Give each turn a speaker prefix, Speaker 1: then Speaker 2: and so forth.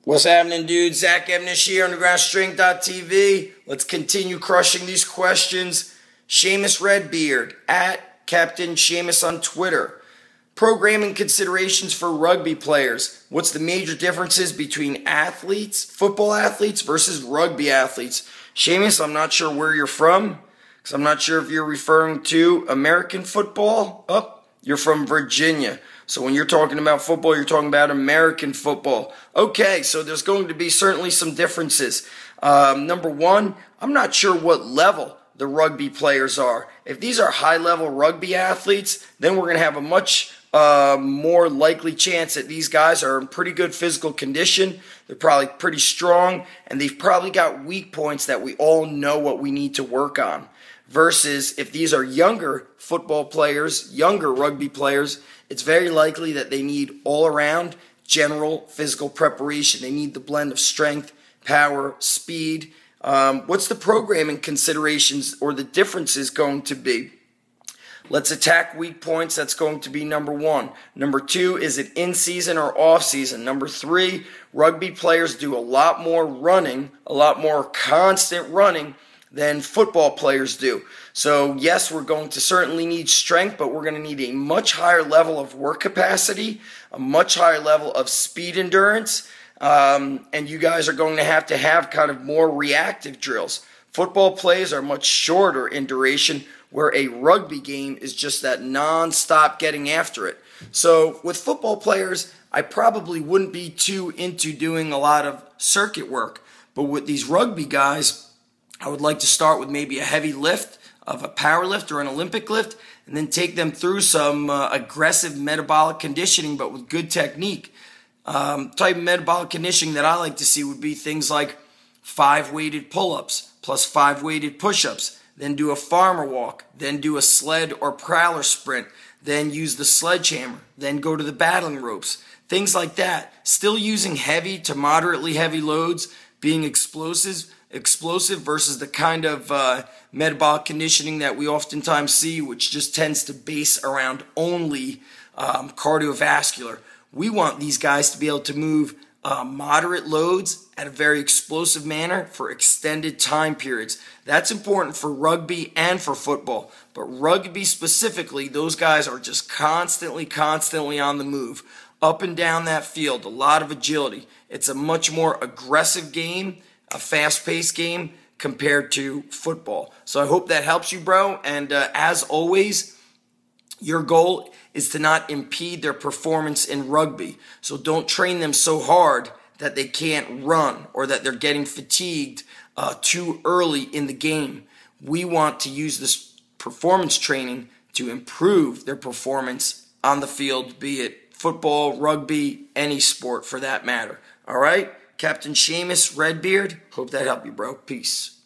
Speaker 1: What's happening, dude? Zach Ebnish here, UndergroundStrength.tv. Let's continue crushing these questions. Seamus Redbeard, at Captain Seamus on Twitter. Programming considerations for rugby players. What's the major differences between athletes, football athletes versus rugby athletes? Seamus, I'm not sure where you're from, because I'm not sure if you're referring to American football. You're from Virginia. So when you're talking about football, you're talking about American football. Okay, so there's going to be certainly some differences. Number one, I'm not sure what level the rugby players are. If these are high-level rugby athletes, then we're going to have a much more likely chance that these guys are in pretty good physical condition. They're probably pretty strong, and they've probably got weak points that we all know what we need to work on. Versus if these are younger football players, younger rugby players, it's very likely that they need all-around general physical preparation. They need the blend of strength, power, speed. What's the programming considerations or the differences going to be? Let's attack weak points. That's going to be number one. Number two, is it in-season or off-season? Number three, rugby players do a lot more running, a lot more constant running than football players do. So yes, we're going to certainly need strength, but we're going to need a much higher level of work capacity, a much higher level of speed endurance, and you guys are going to have kind of more reactive drills. Football plays are much shorter in duration, where a rugby game is just that non-stop getting after it. So with football players, I probably wouldn't be too into doing a lot of circuit work, but with these rugby guys, I would like to start with maybe a heavy lift of a power lift or an Olympic lift, and then take them through some aggressive metabolic conditioning, but with good technique. Type of metabolic conditioning that I like to see would be things like 5 weighted pull-ups plus 5 weighted push-ups, then do a farmer walk, then do a sled or prowler sprint, then use the sledgehammer, then go to the battling ropes, things like that. Still using heavy to moderately heavy loads, being explosive versus the kind of metabolic conditioning that we oftentimes see, which just tends to base around only cardiovascular. We want these guys to be able to move moderate loads at a very explosive manner for extended time periods. That's important for rugby and for football. But rugby specifically, those guys are just constantly on the move. Up and down that field, a lot of agility. It's a much more aggressive game, a fast-paced game compared to football. So I hope that helps you, bro. And as always, your goal is to not impede their performance in rugby. So don't train them so hard that they can't run or that they're getting fatigued too early in the game. We want to use this performance training to improve their performance on the field, be it football, rugby, any sport for that matter. All right? Captain Seamus Redbeard, hope that helped you, bro. Peace.